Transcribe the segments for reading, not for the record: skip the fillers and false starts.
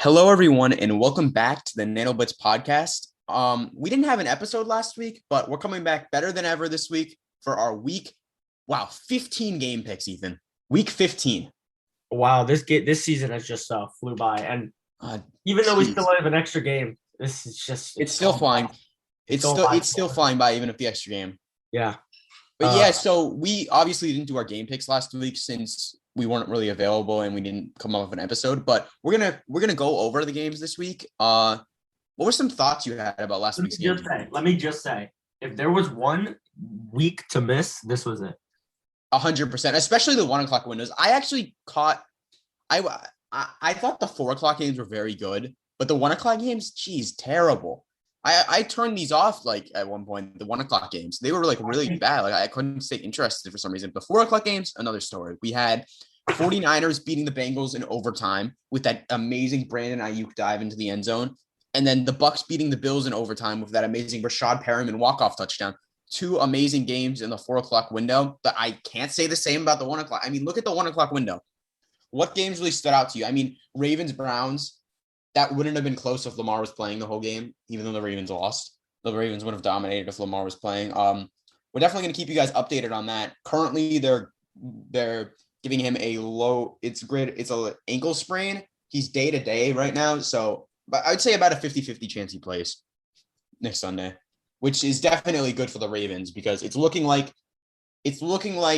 Hello, everyone, and welcome back to the NanoBlitz podcast. We didn't have an episode last week, but we're coming back better than ever this week for our 15 game picks, Ethan. Week 15. Wow, this season has just flew by, and even though we still have an extra game, this is just it's still flying. It's still flying by even if the extra game. Yeah. But so we obviously didn't do our game picks last week since we weren't really available and we didn't come up with an episode. But we're gonna go over the games this week. What were some thoughts you had about last week's game? Let me just say, if there was one week to miss, this was it. 100%, especially the 1 o'clock windows. I actually caught. I thought the 4 o'clock games were very good, but the 1 o'clock games, geez, terrible. I turned these off like at one point. The 1 o'clock games, they were like really bad. Like I couldn't stay interested for some reason. The 4 o'clock games, another story. We had 49ers beating the Bengals in overtime with that amazing Brandon Ayuk dive into the end zone, and then the Bucs beating the Bills in overtime with that amazing Rashad Perriman walk-off touchdown. Two amazing games in the 4 o'clock window. But I can't say the same about the 1 o'clock. I mean, look at the 1 o'clock window. What games really stood out to you? I mean, Ravens, Browns, that wouldn't have been close if Lamar was playing the whole game, even though the Ravens lost. The Ravens would have dominated if Lamar was playing. We're definitely going to keep you guys updated on that. Currently, they're giving him a low. It's an ankle sprain. He's day to day right now. So, but I'd say about a 50-50 chance he plays next Sunday, which is definitely good for the Ravens because it's looking like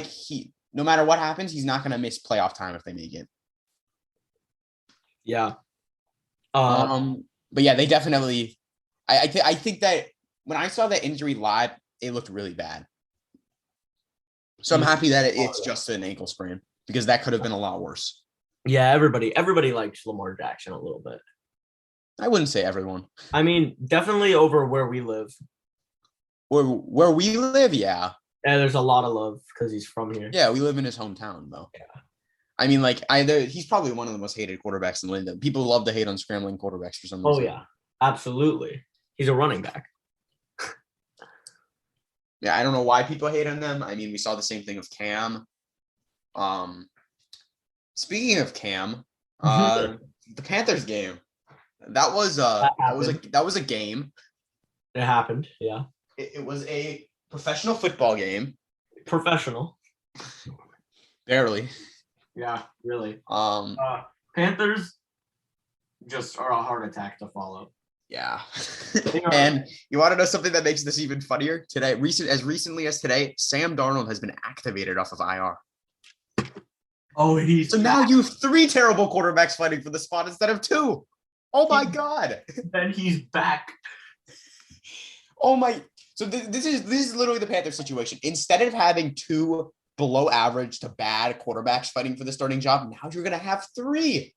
he, no matter what happens, he's not going to miss playoff time if they make it. Yeah. But yeah, they definitely. I think that when I saw that injury live, it looked really bad. So I'm happy that it's just an ankle sprain because that could have been a lot worse. Yeah, everybody likes Lamar Jackson a little bit. I wouldn't say everyone. I mean, definitely over where we live. Where we live, yeah. Yeah, there's a lot of love because he's from here. Yeah, we live in his hometown, though. Yeah. I mean, he's probably one of the most hated quarterbacks in the league. People love to hate on scrambling quarterbacks for some reason. Oh, yeah. Absolutely. He's a running back. Yeah, I don't know why people hate on them. I mean, we saw the same thing with Cam. Speaking of Cam, the Panthers game. That was a game. It happened, yeah. It was a professional football game. Professional. Barely. Yeah, really. Panthers just are a heart attack to follow. Yeah. And you want to know something that makes this even funnier? Today, as recently as today, Sam Darnold has been activated off of IR. Oh, now you have 3 terrible quarterbacks fighting for the spot instead of 2. Oh my God. Then he's back. Oh my. So this is literally the Panthers situation. Instead of having 2 below average to bad quarterbacks fighting for the starting job, now you're going to have 3.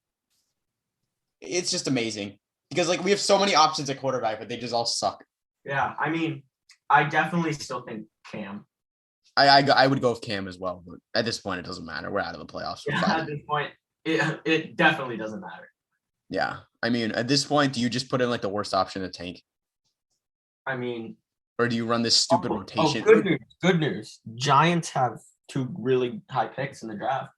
It's just amazing because we have so many options at quarterback, but they just all suck. Yeah. I mean, I definitely still think Cam. I would go with Cam as well, but at this point, it doesn't matter. We're out of the playoffs. Yeah, at this point, it definitely doesn't matter. Yeah. I mean, at this point, do you just put in the worst option in the tank? I mean, or do you run this stupid rotation? Good news. Giants have 2 really high picks in the draft.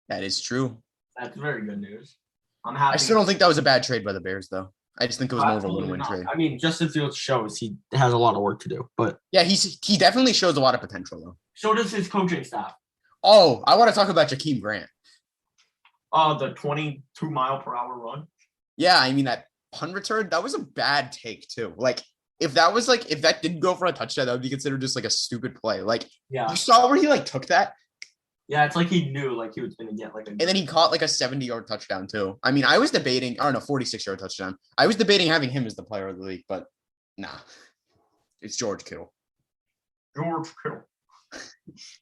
That is true. That's very good news. I'm happy. I still don't think that was a bad trade by the Bears, though. I just think it was more of a win-win trade. I mean, Justin Fields shows he has a lot of work to do, but yeah, he definitely shows a lot of potential, though. So does his coaching staff. Oh, I want to talk about Jakeem Grant. The 22-mile-per-hour run. Yeah, I mean that punt return, that was a bad take too. If that didn't go for a touchdown, that would be considered just a stupid play. Yeah, you saw where he took that. Yeah, it's he knew he was going to get and then he caught a 70-yard touchdown too. I mean, I was debating, 46-yard touchdown. I was debating having him as the player of the league, but nah, it's George Kittle.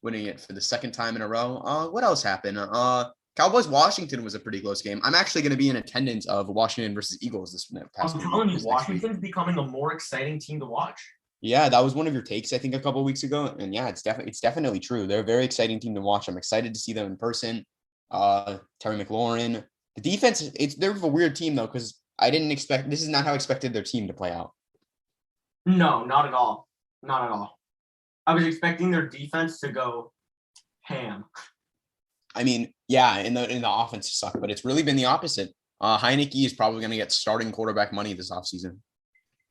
Winning it for the second time in a row. What else happened? Cowboys Washington was a pretty close game. I'm actually going to be in attendance of Washington versus Eagles this past week. I'm telling you, Washington's becoming a more exciting team to watch. Yeah, that was one of your takes, I think, a couple of weeks ago. And yeah, it's definitely true. They're a very exciting team to watch. I'm excited to see them in person. Terry McLaurin. The defense, they're a weird team, though, because this is not how I expected their team to play out. No, not at all. Not at all. I was expecting their defense to go ham. I mean, yeah, in the offense to suck, but it's really been the opposite. Heineke is probably going to get starting quarterback money this offseason.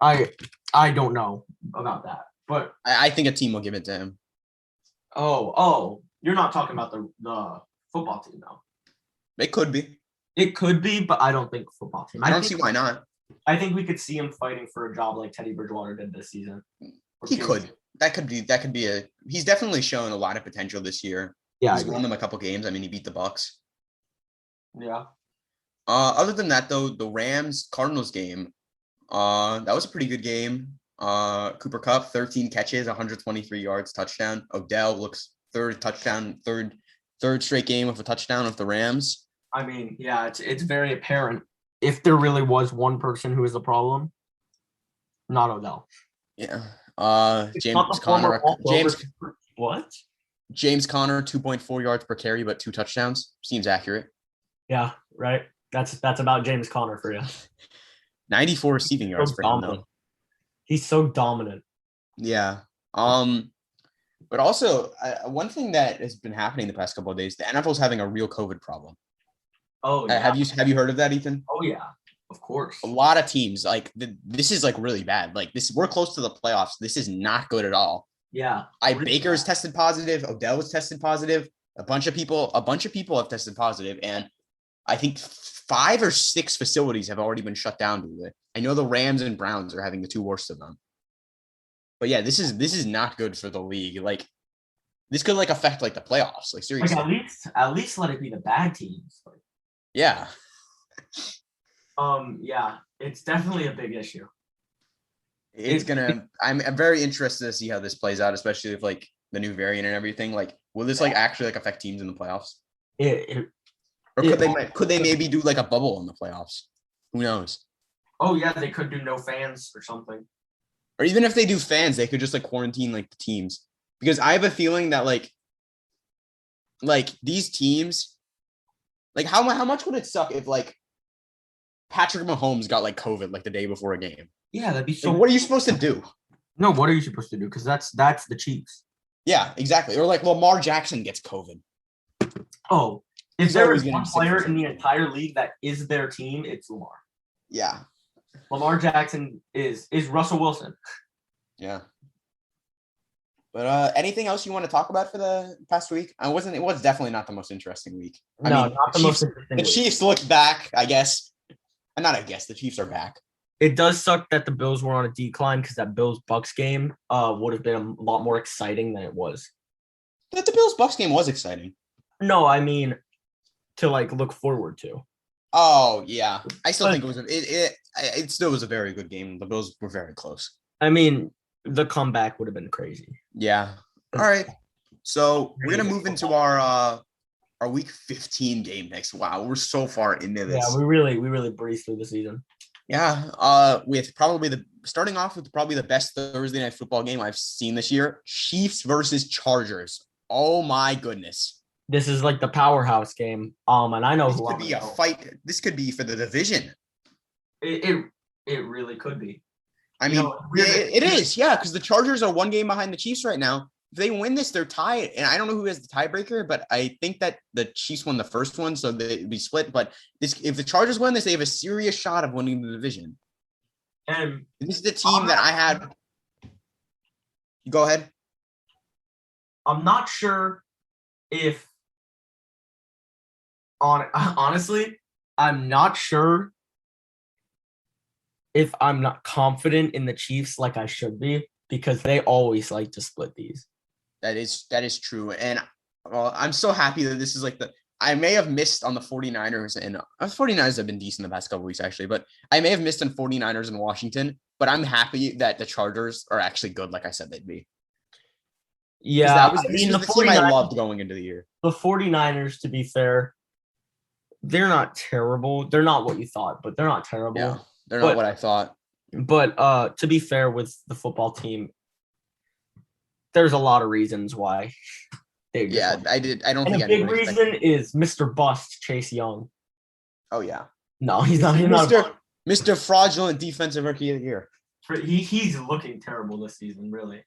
I don't know about that, but I think a team will give it to him. Oh, you're not talking about the football team, though. It could be. It could be, but I don't think football team. I don't see why not. I think we could see him fighting for a job like Teddy Bridgewater did this season. He could. That could be a. He's definitely shown a lot of potential this year. Yeah, he's won them a couple games. I mean, he beat the Bucks. Yeah. Other than that, though, the Rams Cardinals game, that was a pretty good game. Cooper Kupp, 13 catches, 123 yards, touchdown. Odell looks third straight game with a touchdown of the Rams. I mean, yeah, it's very apparent if there really was one person who is the problem, not Odell. Yeah. James Conner, 2.4 yards per carry, but 2 touchdowns. Seems accurate. Yeah, right. That's about James Conner for you. 94 receiving yards for him, though. He's so dominant. Yeah. But also, one thing that has been happening the past couple of days, the NFL's having a real COVID problem. Oh, yeah. Have you heard of that, Ethan? Oh, yeah. Of course. A lot of teams, like, this is, like, really bad. Like, we're close to the playoffs. This is not good at all. Yeah. Baker's tested positive. Odell was tested positive. A bunch of people have tested positive. And I think 5 or 6 facilities have already been shut down due to it. I know the Rams and Browns are having the 2 worst of them. But yeah, this is not good for the league. Like, this could, like, affect, like, the playoffs. Like, seriously. Like, at least let it be the bad teams. Like, yeah. Yeah, it's definitely a big issue. I'm very interested to see how this plays out, especially with, like, the new variant and everything. Like, will this, like, actually, like, affect teams in the playoffs? Or could they maybe do, like, a bubble in the playoffs? Who knows? Oh, yeah, they could do no fans or something. Or even if they do fans, they could just, like, quarantine, like, the teams. Because I have a feeling that, like these teams, like, how much would it suck if, like, Patrick Mahomes got, like, COVID, like, the day before a game? Yeah, that'd be so. Like, what are you supposed to do? No, what are you supposed to do? Because that's the Chiefs. Yeah, exactly. Or, like, Lamar Jackson gets COVID. Oh, if there is one player in the entire league that is their team, it's Lamar. Yeah. Lamar Jackson is Russell Wilson. Yeah. But anything else you want to talk about for the past week? It was definitely not the most interesting week. Not the most interesting week. The Chiefs looked back, I guess. The Chiefs are back. It does suck that the Bills were on a decline because that Bills-Bucks game would have been a lot more exciting than it was. But the Bills-Bucks game was exciting. No, I mean to, like, look forward to. Oh, yeah. I still think it still was a very good game. The Bills were very close. I mean, the comeback would have been crazy. Yeah. All right. So we're going to move into our week 15 game next. Wow, we're so far into this. Yeah, we really breezed through the season. Yeah. With starting off with probably the best Thursday night football game I've seen this year. Chiefs versus Chargers. Oh my goodness. This is like the powerhouse game. And I know this could be a fight. This could be for the division. It really could be. I mean, it is, yeah, because the Chargers are 1 game behind the Chiefs right now. If they win this, they're tied. And I don't know who has the tiebreaker, but I think that the Chiefs won the first one, so they'd be split. But if the Chargers win this, they have a serious shot of winning the division. And this is the team that I had. Go ahead. I'm not sure if honestly, I'm not sure if I'm not confident in the Chiefs like I should be, because they always like to split these. That is true. And I'm so happy that this is like I may have missed on the 49ers, and the 49ers have been decent the past couple of weeks, actually, but I may have missed on 49ers in Washington, but I'm happy that the Chargers are actually good, like I said they'd be. Yeah, this was the team I loved going into the year. The 49ers, to be fair, they're not terrible. They're not what you thought, but they're not terrible. Yeah, they're not what I thought. But to be fair with the football team, there's a lot of reasons why. I don't think a big reason is Mr. Bust, Chase Young. Oh yeah. No, he's not. Mr. Fraudulent Defensive Rookie of the Year. He's looking terrible this season, really.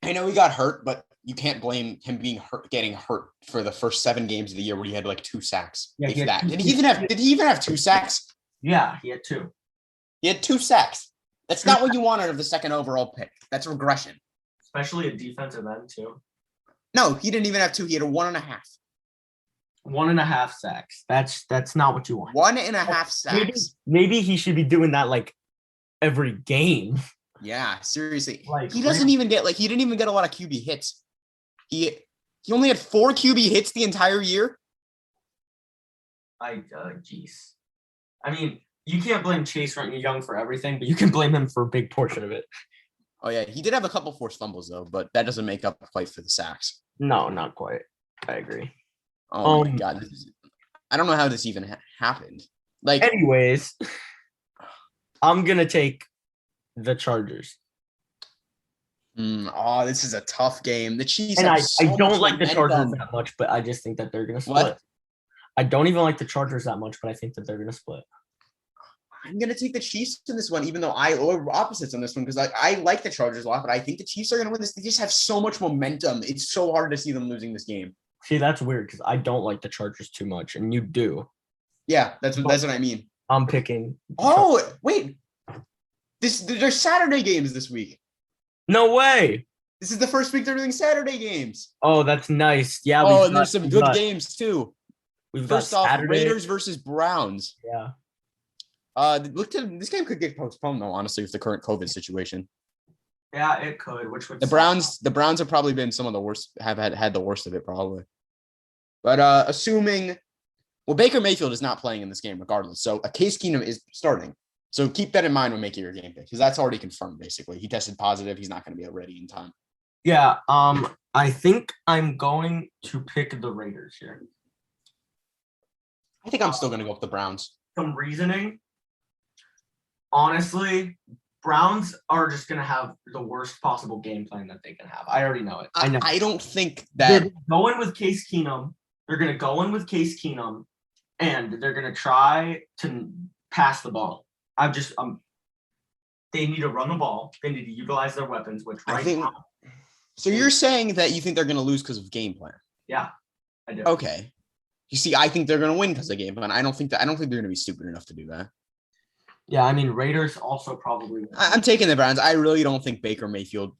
I know he got hurt, but you can't blame him getting hurt for the first 7 games of the year where he had like 2 sacks. Yeah, If that. Did he even have 2 sacks? Yeah, he had 2. He had 2 sacks. That's not what you want out of the second overall pick. That's regression. Especially a defensive end, too. No, he didn't even have 2. He had a 1.5. 1.5 sacks. That's not what you want. 1.5 sacks. Maybe he should be doing that like every game. Yeah, seriously. Like, he didn't even get a lot of QB hits. He only had 4 QB hits the entire year. Jeez. I mean, you can't blame Chase Young for everything, but you can blame him for a big portion of it. Oh yeah, he did have a couple forced fumbles though, but that doesn't make up quite for the sacks. No, not quite. I agree. Oh my god, I don't know how this even happened. Like, anyways, I'm gonna take the Chargers. This is a tough game. The Chiefs and have I don't like the Chargers that much, but I just think that they're gonna split. What? I don't even like the Chargers that much, but I think that they're gonna split. I'm gonna take the Chiefs in this one, even though we're opposites on this one, because I like the Chargers a lot, but I think the Chiefs are gonna win this. They just have so much momentum. It's so hard to see them losing this game. See, that's weird because I don't like the Chargers too much, and you do. Yeah, that's what I mean. I'm picking. Oh wait, there's Saturday games this week. No way. This is the first week they're doing Saturday games. Oh, that's nice. Yeah. And there's some good games too. First off, Raiders versus Browns. Yeah. This game could get postponed though, honestly, with the current COVID situation. Yeah, it could. Which would the Browns have probably been some of the worst, have had the worst of it probably. But assuming, Baker Mayfield is not playing in this game regardless, so Case Keenum is starting. So keep that in mind when making your game pick, because that's already confirmed. Basically, he tested positive. He's not going to be ready in time. Yeah. I think I'm going to pick the Raiders here. I think I'm still going to go with the Browns. Some reasoning. Honestly, Browns are just going to have the worst possible game plan that they can have. I already know it. I know. I don't think that they're going with Case Keenum. They're going to go in with Case Keenum, and they're going to try to pass the ball. They need to run the ball. They need to utilize their weapons, which now. So you're saying that you think they're going to lose because of game plan? Yeah, I do. Okay. You see, I think they're going to win because of game plan. I don't think they're going to be stupid enough to do that. Yeah, I mean, Raiders also probably. I'm taking the Browns. I really don't think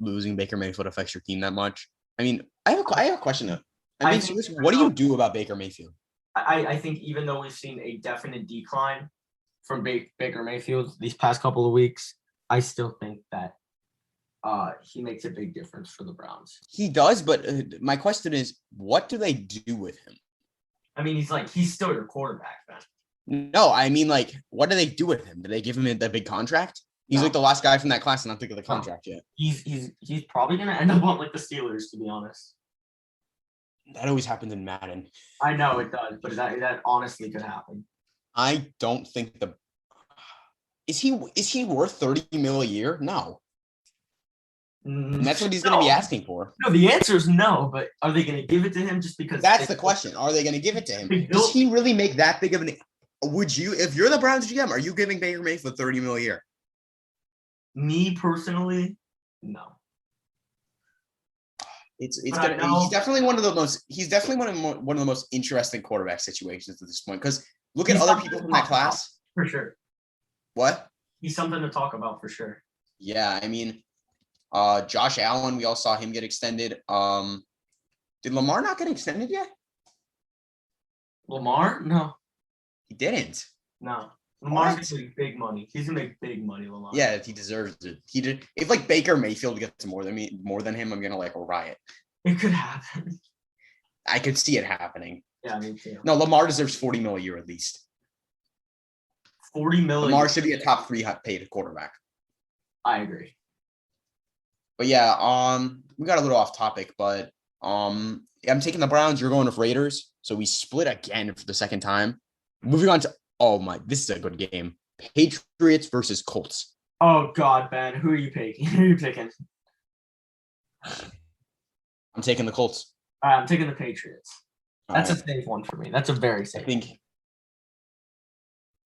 losing Baker Mayfield affects your team that much. I mean, I have a question though. What do you do about Baker Mayfield? I think even though we've seen a definite decline from Baker Mayfield these past couple of weeks, I still think that he makes a big difference for the Browns. He does, but my question is, what do they do with him? I mean, he's still your quarterback, man. No, I mean, what do they do with him? Do they give him that big contract? He's like the last guy from that class, and not think of the contract yet. He's probably gonna end up on like the Steelers, to be honest. That always happens in Madden. I know it does, but that honestly could happen. I don't think is he worth $30 million a year? No. And that's what he's going to be asking for. No, the answer is no, but are they going to give it to him just because? That's the question. Are they going to give it to him? Does he really make that big of an? Would you, if you're the Browns GM, are you giving Baker Mayfield $30 million a year? Me personally, no. He's definitely one of the most interesting quarterback situations at this point. Because look at other people from that class. For sure. What? He's something to talk about for sure. Yeah, I mean, Josh Allen, we all saw him get extended. Did Lamar not get extended yet? Lamar? No. He didn't. No. Lamar's gonna make big money. He's gonna make big money, Lamar. Yeah, he deserves it. He did. If Baker Mayfield gets more than him, I'm gonna riot. It could happen. I could see it happening. Yeah, me too. No, Lamar deserves $40 million a year at least. $40 million. Lamar should be a top 3 paid quarterback. I agree. But yeah, we got a little off topic, but I'm taking the Browns. You're going with Raiders, so we split again for the second time. Moving on to this is a good game. Patriots versus Colts. Oh God, Ben, who are you picking? Who are you picking? I'm taking the Colts. I'm taking the Patriots. That's a safe one for me. That's a very safe.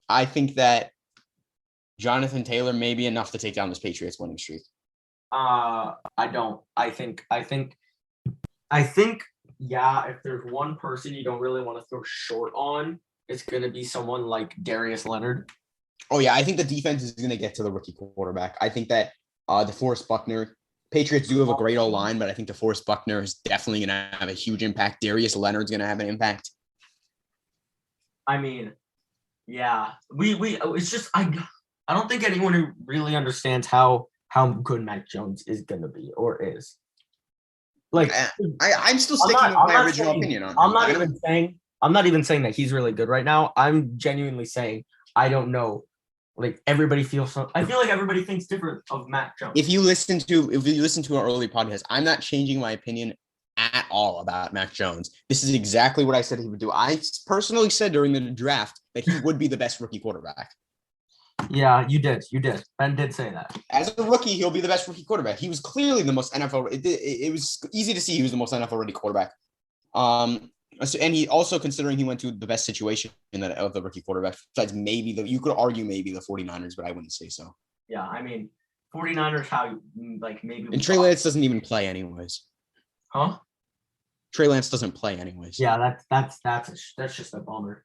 I think that Jonathan Taylor may be enough to take down this Patriots winning streak. I don't. I think, yeah, if there's one person you don't really want to throw short on, it's going to be someone like Darius Leonard. Oh, yeah. I think the defense is going to get to the rookie quarterback. I think that DeForest Buckner, Patriots do have a great O-line, but I think DeForest Buckner is definitely going to have a huge impact. Darius Leonard's going to have an impact. I mean, yeah, it's just, I don't think anyone who really understands how good Mac Jones is going to be or is. Like, I'm still sticking with my original opinion on him. I'm not even saying that he's really good right now. I'm genuinely saying I don't know. Like, everybody feels so. I feel like everybody thinks different of Mac Jones. If you listen to our early podcast, I'm not changing my opinion at all about Mac Jones. This is exactly what I said he would do. I personally said during the draft that he would be the best rookie quarterback. Yeah, you did. Ben did say that. As a rookie, he'll be the best rookie quarterback. He was clearly the most NFL. It was easy to see he was the most NFL ready quarterback. And he also, considering he went to the best situation of the rookie quarterback, besides you could argue maybe the 49ers, but I wouldn't say so. Yeah, I mean, 49ers, maybe. And Trey Lance doesn't even play anyways. Huh? Trey Lance doesn't play anyways. Yeah, that's just a bummer.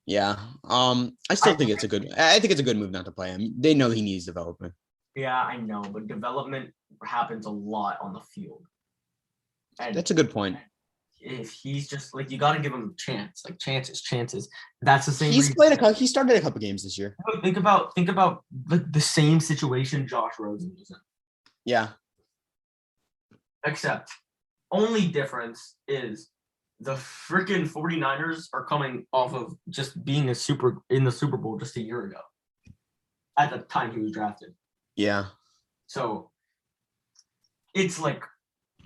Yeah. I think it's a good move not to play him. They know he needs development. Yeah, I know, but development happens a lot on the field. And that's a good point. If he's just like, you got to give him a chance, like chances. That's the same. He started a couple games this year. Think about the same situation Josh Rosen was in. Yeah. Except, only difference is the freaking 49ers are coming off of just being in the Super Bowl just a year ago. At the time he was drafted. Yeah. So it's like,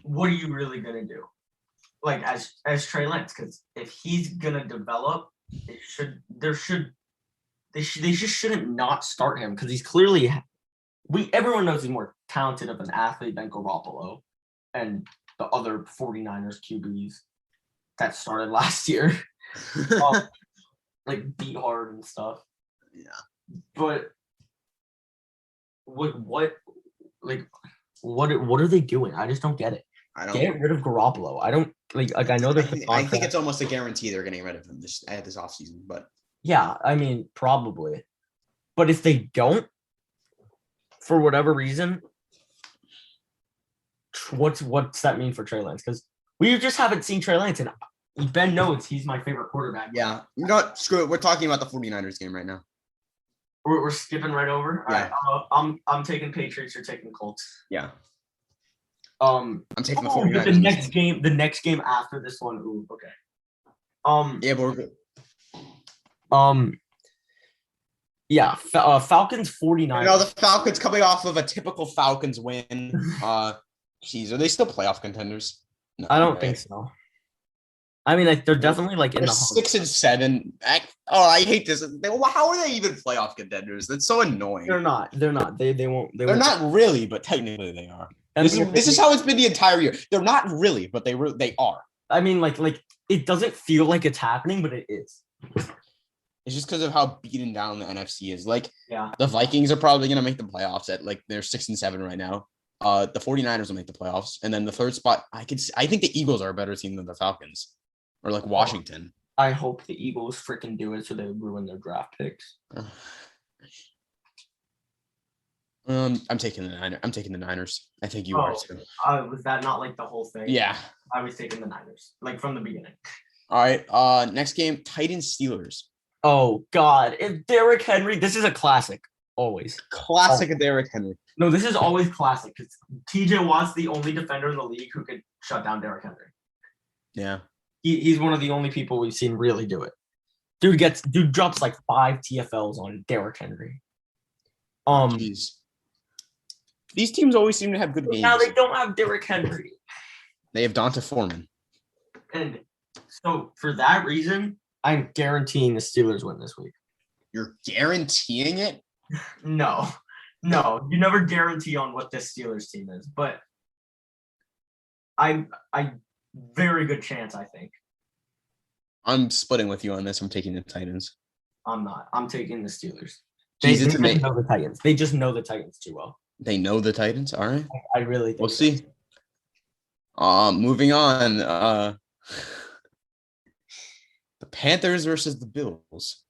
what are you really gonna do? Like, as Trey Lance, because if he's gonna develop, they just shouldn't not start him, because he's clearly, everyone knows he's more talented of an athlete than Garoppolo and the other 49ers QBs that started last year. Like, beat hard and stuff. Yeah. But what are they doing? I just don't get it. Get rid of Garoppolo. I don't like I know they're. I think it's almost a guarantee they're getting rid of him this offseason, but yeah, I mean, probably. But if they don't, for whatever reason, what's that mean for Trey Lance? Because we just haven't seen Trey Lance, and Ben knows he's my favorite quarterback. Yeah, you know what? Screw it. We're talking about the 49ers game right now. We're skipping right over. Yeah. All right, I'm taking Patriots. You're taking Colts. Yeah. I'm taking the 49ers. The next game after this one. Ooh, okay. Yeah, but we're good. Yeah. Falcons 49ers. The Falcons coming off of a typical Falcons win. Geez, are they still playoff contenders? No, I don't think so. I mean, they're definitely like in the 6-7. I hate this. How are they even playoff contenders? That's so annoying. They're not. They won't. They're not really, but technically they are. This is how it's been the entire year. They're not really, but they are. I mean, like it doesn't feel like it's happening, but it is. It's just because of how beaten down the NFC is. Like, yeah, the Vikings are probably going to make the playoffs at they're 6-7 right now. The 49ers will make the playoffs, and then the third spot, I think the Eagles are a better team than the Falcons, or like Washington. I hope the Eagles freaking do it so they ruin their draft picks. I'm taking the Niners. I'm taking the Niners. I think you are too. Was that not like the whole thing? Yeah. I was taking the Niners, like from the beginning. All right. Next game, Titans Steelers. Oh God, if Derrick Henry, this is a classic. Always classic of Derrick Henry. No, this is always classic because TJ Watt's the only defender in the league who could shut down Derrick Henry. Yeah. He's one of the only people we've seen really do it. Dude drops like 5 TFLs on Derrick Henry. Jeez. These teams always seem to have good games. Now they don't have Derrick Henry. They have Donta Foreman. And so for that reason, I'm guaranteeing the Steelers win this week. You're guaranteeing it? No, you never guarantee on what this Steelers team is, but I very good chance, I think. I'm splitting with you on this. I'm taking the Titans. I'm not. I'm taking the Steelers. They just know the Titans. They just know the Titans too well. They know the Titans. All right. I really think We'll see. Moving on. The Panthers versus the Bills.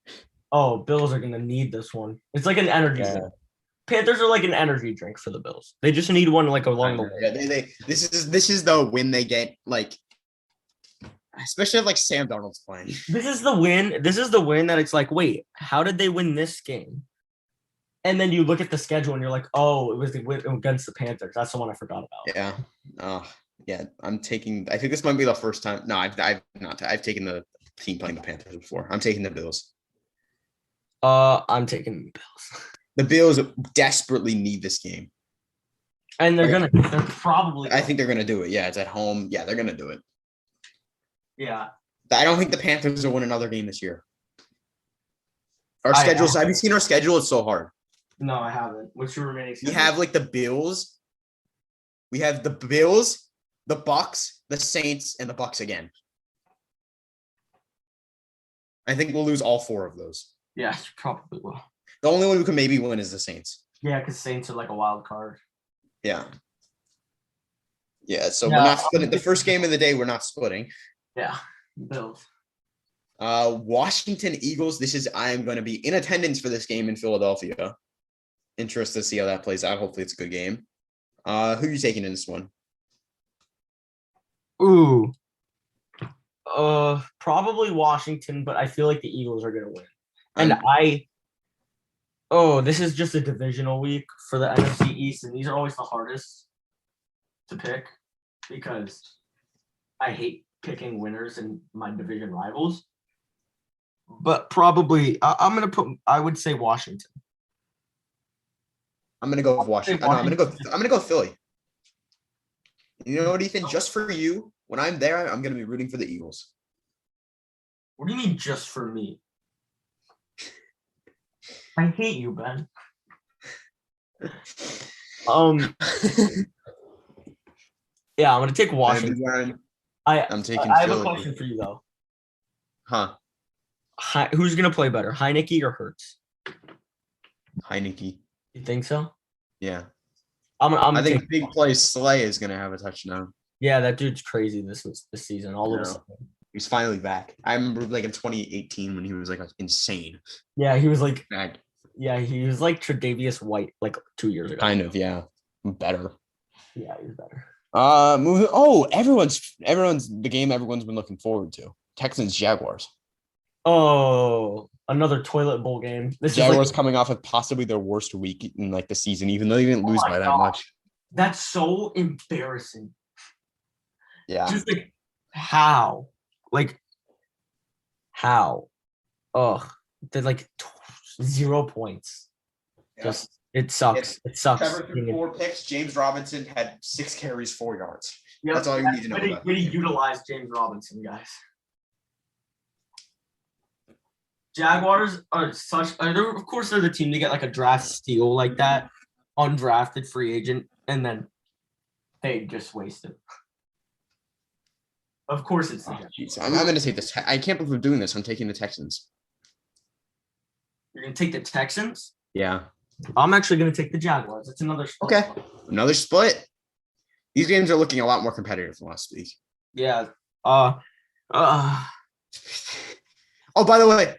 Oh, Bills are gonna need this one. It's like an energy drink. Panthers are like an energy drink for the Bills. They just need one like along the way. Yeah, this is the win they get, like, especially if like Sam Darnold's playing. This is the win. This is the win that it's like, wait, how did they win this game? And then you look at the schedule and you're like, oh, it was the win against the Panthers. That's the one I forgot about. Yeah. Yeah. I think this might be the first time. No, I've taken the team playing the Panthers before. I'm taking the Bills. I'm taking the Bills. The Bills desperately need this game. And they're probably. I think they're gonna do it. Yeah, it's at home. Yeah, they're gonna do it. Yeah. I don't think the Panthers will win another game this year. Our schedule. Have you seen our schedule? It's so hard. No, I haven't. What's your remaining schedule? We have like the Bills. We have the Bills, the Bucks, the Saints, and the Bucks again. I think we'll lose all 4 of those. Yeah, probably will. The only one who can maybe win is the Saints. Yeah, because Saints are like a wild card. Yeah. Yeah, so we're not splitting. The first game of the day, we're not splitting. Yeah, Bills. Washington Eagles. I am going to be in attendance for this game in Philadelphia. Interested to see how that plays out. Hopefully it's a good game. Who are you taking in this one? Ooh. Probably Washington, but I feel like the Eagles are going to win. And this is just a divisional week for the NFC East, and these are always the hardest to pick because I hate picking winners in my division rivals. But probably, I would say Washington. I'm gonna go with Washington. I'm gonna go Philly. You know what, Ethan? Just for you, when I'm there, I'm gonna be rooting for the Eagles. What do you mean, just for me? I hate you, Ben. Yeah, I'm gonna take Washington. I'm taking. I have a question for you though. Huh? Who's gonna play better, Heineke or Hurts? Heineke. You think so? Yeah. I think big play Slay is gonna have a touchdown. Yeah, that dude's crazy this season. All of a sudden. He's finally back. I remember like in 2018 when he was like insane. Yeah, he was like bad. Yeah, he was like Tre'Davious White like 2 years ago. Kind of, yeah. Better. Yeah, he's better. Moving. Oh, everyone's the game everyone's been looking forward to. Texans Jaguars. Oh, another toilet bowl game. This Jaguars coming off of possibly their worst week in like the season, even though they didn't lose by that much. That's so embarrassing. Yeah. Just like how? Like how? Ugh. They're like 0 points. Yeah. Just it sucks. It sucks. Trevor threw 4 picks. James Robinson had 6 carries, 4 yards. Yep. That's all you need to know about. We utilize James Robinson, guys. Jaguars are of course they're the team to get like a draft steal like that, undrafted free agent, and then they just waste it. Of course it's the Jaguars. I'm going to take this. I can't believe we're doing this. I'm taking the Texans. You're going to take the Texans? Yeah. I'm actually going to take the Jaguars. It's another split. Okay. Another split. These games are looking a lot more competitive than last week. Yeah. Oh, by the way,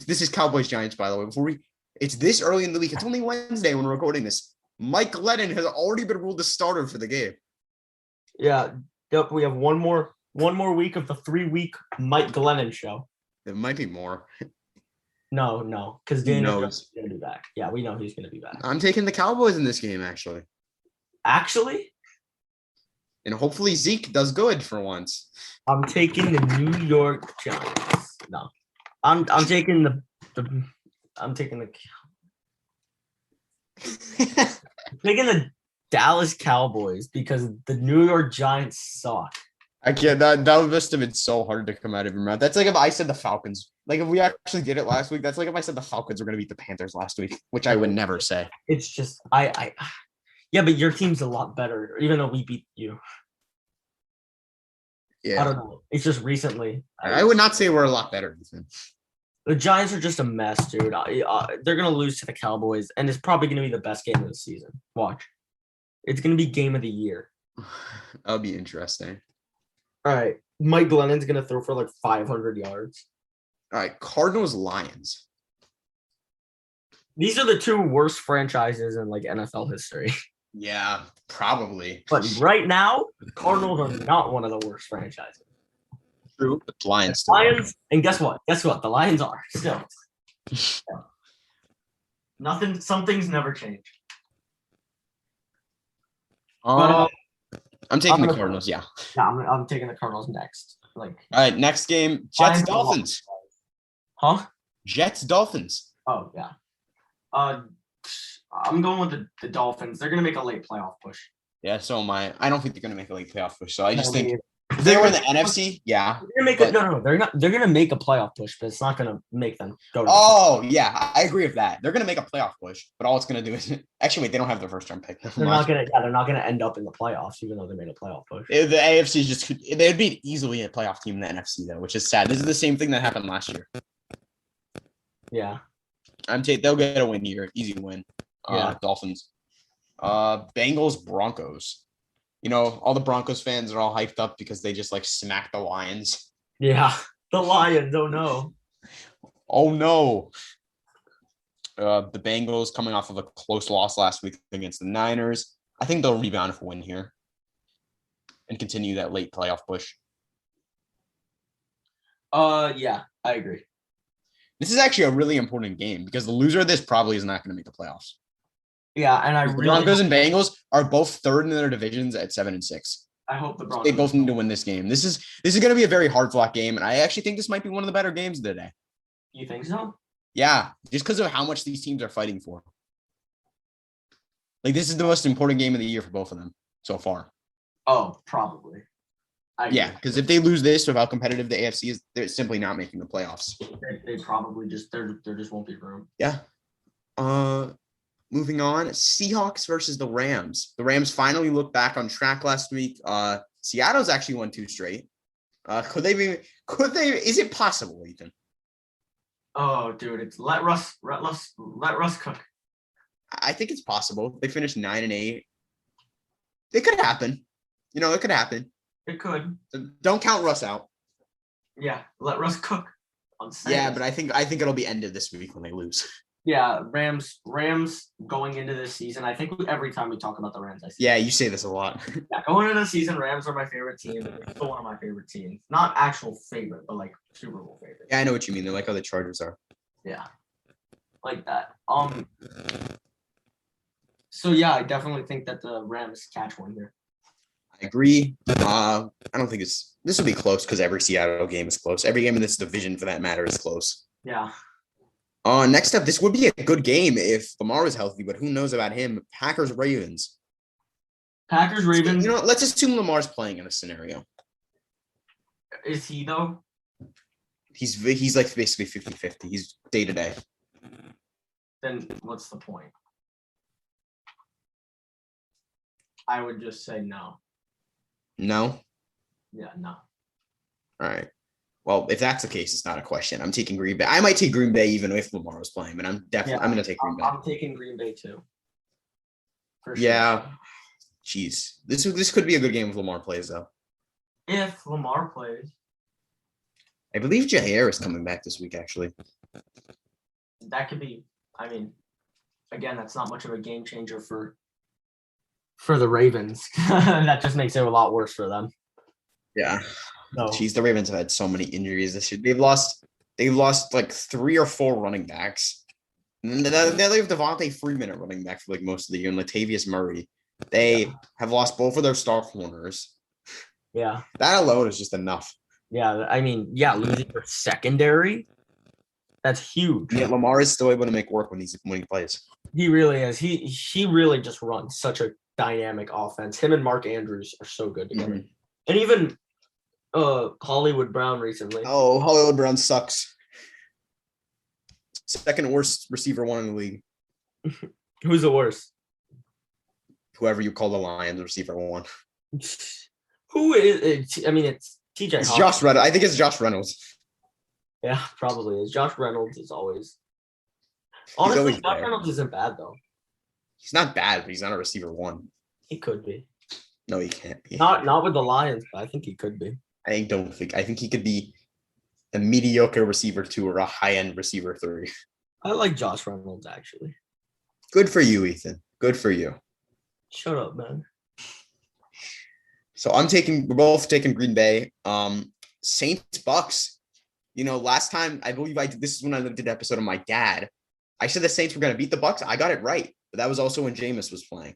this is Cowboys Giants, by the way. It's this early in the week. It's only Wednesday when we're recording this. Mike Glennon has already been ruled the starter for the game. Yeah. Yep. We have one more week of the 3-week Mike Glennon show. There might be more. No, because Daniel is going to be back. Yeah, we know he's going to be back. I'm taking the Cowboys in this game, actually. Actually? And hopefully Zeke does good for once. I'm taking the New York Giants. No, I'm taking the Dallas Cowboys because the New York Giants suck. I can't. That must have been so hard to come out of your mouth. That's like if I said the Falcons. Like if we actually did it last week. That's like if I said the Falcons were going to beat the Panthers last week, which I would never say. It's just yeah, but your team's a lot better, even though we beat you. Yeah, I don't know. It's just recently. I would not say we're a lot better, Ethan. The Giants are just a mess, dude. They're gonna lose to the Cowboys, and it's probably gonna be the best game of the season. Watch, it's gonna be game of the year. That'll be interesting. All right, Mike Glennon's gonna throw for like 500 yards. All right, Cardinals Lions. These are the two worst franchises in like NFL history. Yeah, probably. But right now, the Cardinals are not one of the worst franchises. True. The Lions. Lions, and guess what? Guess what? The Lions are still. Nothing. Some things never change. I'm taking the Cardinals. Yeah. Yeah, I'm taking the Cardinals next. Like. All right, next game. Jets Dolphins. Huh? Jets Dolphins. Oh yeah. I'm going with the Dolphins. They're gonna make a late playoff push. Yeah, so am I. I don't think they're gonna make a late playoff push. So I just think if they were in the NFC, yeah. They're gonna make they're not. They're gonna make a playoff push, but it's not gonna make them go. Oh yeah, I agree with that. They're gonna make a playoff push, but all it's gonna do is actually wait. They don't have their first round pick. They're not gonna. Yeah, they're not gonna end up in the playoffs, even though they made a playoff push. The AFC just they'd be easily a playoff team in the NFC though, which is sad. This is the same thing that happened last year. Yeah, they'll get a win here, easy win. Yeah. Dolphins. Bengals Broncos. You know, all the Broncos fans are all hyped up because they just like smacked the Lions. Yeah, the Lions. Oh no. Oh no. The Bengals coming off of a close loss last week against the Niners. I think they'll rebound for a win here and continue that late playoff push. Yeah, I agree. This is actually a really important game because the loser of this probably is not going to make the playoffs. Yeah, and the Broncos and Bengals are both third in their divisions at 7-6. I hope the Broncos. They both need to win this game. This is going to be a very hard-fought game, and I actually think this might be one of the better games of the day. You think so? Yeah, just because of how much these teams are fighting for. Like, this is the most important game of the year for both of them so far. Oh, probably. Yeah, because if they lose this with how competitive the AFC is, they're simply not making the playoffs. They probably just there just won't be room. Yeah. Moving on, Seahawks versus the Rams. The Rams finally looked back on track last week. Seattle's actually won 2 straight. Could they? Is it possible, Ethan? Oh, dude, it's let Russ cook. I think it's possible. They finished 9-8. It could happen. You know, it could happen. It could. So don't count Russ out. Yeah, let Russ cook on Sunday. Yeah, but I think it'll be ended this week when they lose. Yeah, Rams going into this season. I think every time we talk about the Rams, I see. Yeah, you say this a lot. Yeah, going into the season, Rams are my favorite team. They're still one of my favorite teams. Not actual favorite, but like Super Bowl favorite. Yeah, I know what you mean. They're like how the Chargers are. Yeah, like that. So yeah, I definitely think that the Rams catch one here. I agree. I don't think this will be close because every Seattle game is close. Every game in this division, for that matter, is close. Yeah. Next up, this would be a good game if Lamar was healthy, but who knows about him? Packers-Ravens. Packers-Ravens. You know what? Let's assume Lamar's playing in a scenario. Is he, though? He's like basically 50-50. He's day-to-day. Then what's the point? I would just say no. No? Yeah, no. All right. Well, if that's the case, it's not a question. I'm taking Green Bay. I might take Green Bay even if Lamar was playing, but I'm going to take Green Bay. I'm taking Green Bay too. For sure. Yeah. Jeez. This could be a good game if Lamar plays, though. If Lamar plays. I believe Jair is coming back this week, actually. That could be. I mean, again, that's not much of a game changer for the Ravens. That just makes it a lot worse for them. Yeah. No. Jeez, the Ravens have had so many injuries this year. They've lost like 3 or 4 running backs. And then they leave Devontae Freeman at running back for like most of the year, and Latavius Murray. They have lost both of their star corners. Yeah. That alone is just enough. Yeah, I mean, losing your secondary, that's huge. Yeah, Lamar is still able to make work when he plays. He really is. He really just runs such a dynamic offense. Him and Mark Andrews are so good together. Mm-hmm. And even Hollywood Brown recently. Oh, Hollywood Brown sucks. Second worst receiver one in the league. Who's the worst? Whoever you call the Lions receiver one. Who is it? I mean, it's TJ. It's Josh Reynolds. I think it's Josh Reynolds. Yeah, probably is. Josh Reynolds is always. He's Honestly, always Josh there. Reynolds isn't bad though. He's not bad, but he's not a receiver one. He could be. No, he can't be. Not with the Lions, but I think he could be. I think he could be a mediocre receiver 2 or a high-end receiver 3. I like Josh Reynolds actually. Good for you, Ethan. Good for you. Shut up, man. So we're both taking Green Bay. Saints Bucks. Last time I believe this is when I did an episode of my dad. I said the Saints were going to beat the Bucks. I got it right, but that was also when Jameis was playing.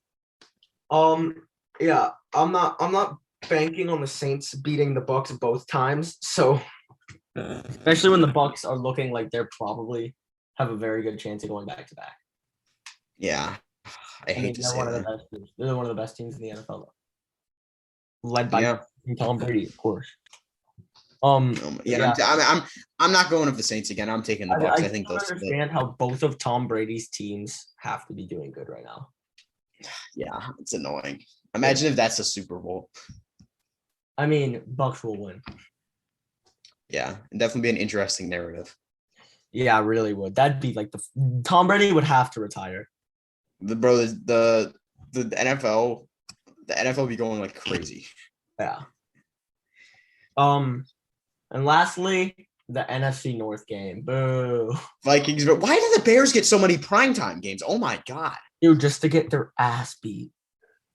Yeah, I'm not banking on the Saints beating the Bucks both times. So, especially when the Bucks are looking like they're probably have a very good chance of going back to back. Yeah, I hate to say that. They're one of the best teams in the NFL, though. Led by Tom Brady, of course. Yeah. I'm not going with the Saints again. I'm taking the Bucks. I think they'll understand how both of Tom Brady's teams have to be doing good right now. Yeah, it's annoying. Imagine if that's a Super Bowl. I mean, Bucks will win. Yeah, it'd definitely be an interesting narrative. Yeah, it really would. That'd be like Tom Brady would have to retire. The NFL would be going like crazy. Yeah. And lastly, the NFC North game. Boo. Vikings, but why do the Bears get so many primetime games? Oh my God. Dude, just to get their ass beat.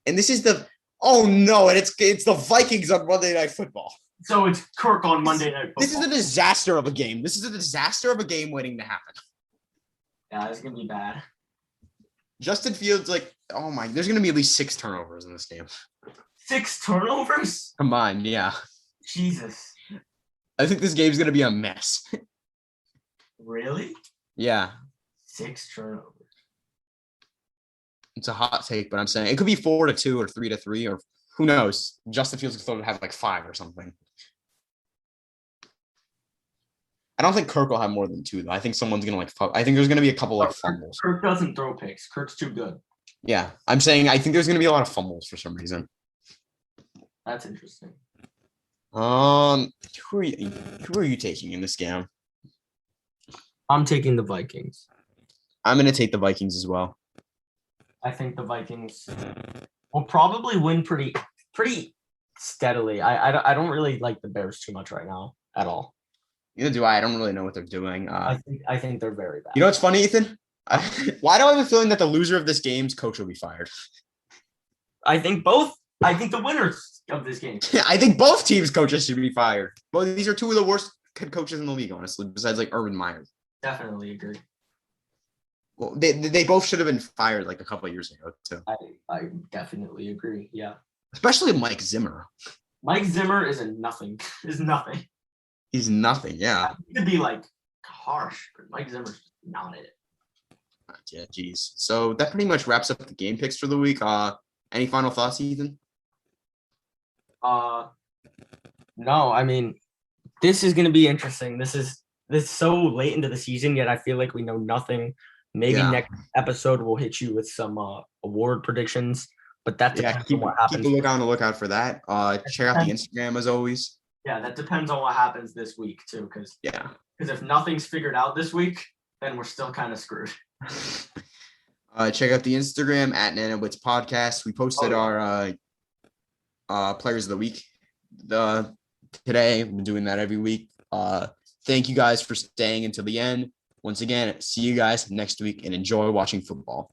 And this is and it's the Vikings on Monday Night Football. So it's Kirk on Monday Night Football. This is a disaster of a game. This is a disaster of a game waiting to happen. Yeah, it's going to be bad. Justin Fields, there's going to be at least 6 turnovers in this game. 6 turnovers? Combined, yeah. Jesus. I think this game's going to be a mess. Really? Yeah. 6 turnovers. It's a hot take, but I'm saying it could be 4-2 or 3-3, or who knows? Justin Fields could still have 5 or something. I don't think Kirk will have more than 2, though. I think someone's going to I think there's going to be a couple fumbles. Kirk doesn't throw picks. Kirk's too good. Yeah. I'm saying I think there's going to be a lot of fumbles for some reason. That's interesting. Who are you taking in this game? I'm taking the Vikings. I'm going to take the Vikings as well. I think the Vikings will probably win pretty steadily. I don't really like the Bears too much right now at all. Neither do I. I don't really know what they're doing. I think they're very bad. You know what's funny, Ethan? Why do I have a feeling that the loser of this game's coach will be fired? I think both. I think the winners of this game. I think both teams' coaches should be fired. Well, these are 2 of the worst head coaches in the league, honestly, besides Urban Meyer. Definitely agree. Well, they both should have been fired a couple of years ago, too. I definitely agree, yeah. Especially Mike Zimmer. Mike Zimmer is nothing. He's nothing, yeah. He could be harsh, but Mike Zimmer's not it. Yeah, geez. So that pretty much wraps up the game picks for the week. Any final thoughts, Ethan? No, I mean, this is going to be interesting. This is so late into the season, yet I feel like we know nothing. Maybe next episode we'll hit you with some award predictions, but that depends on what happens. Keep on the lookout for that. Check out the Instagram as always. Yeah, that depends on what happens this week too, because if nothing's figured out this week, then we're still kind of screwed. Check out the Instagram at Nanowitz Podcast. We posted our players of the week today. We've been doing that every week. Thank you guys for staying until the end. Once again, see you guys next week and enjoy watching football.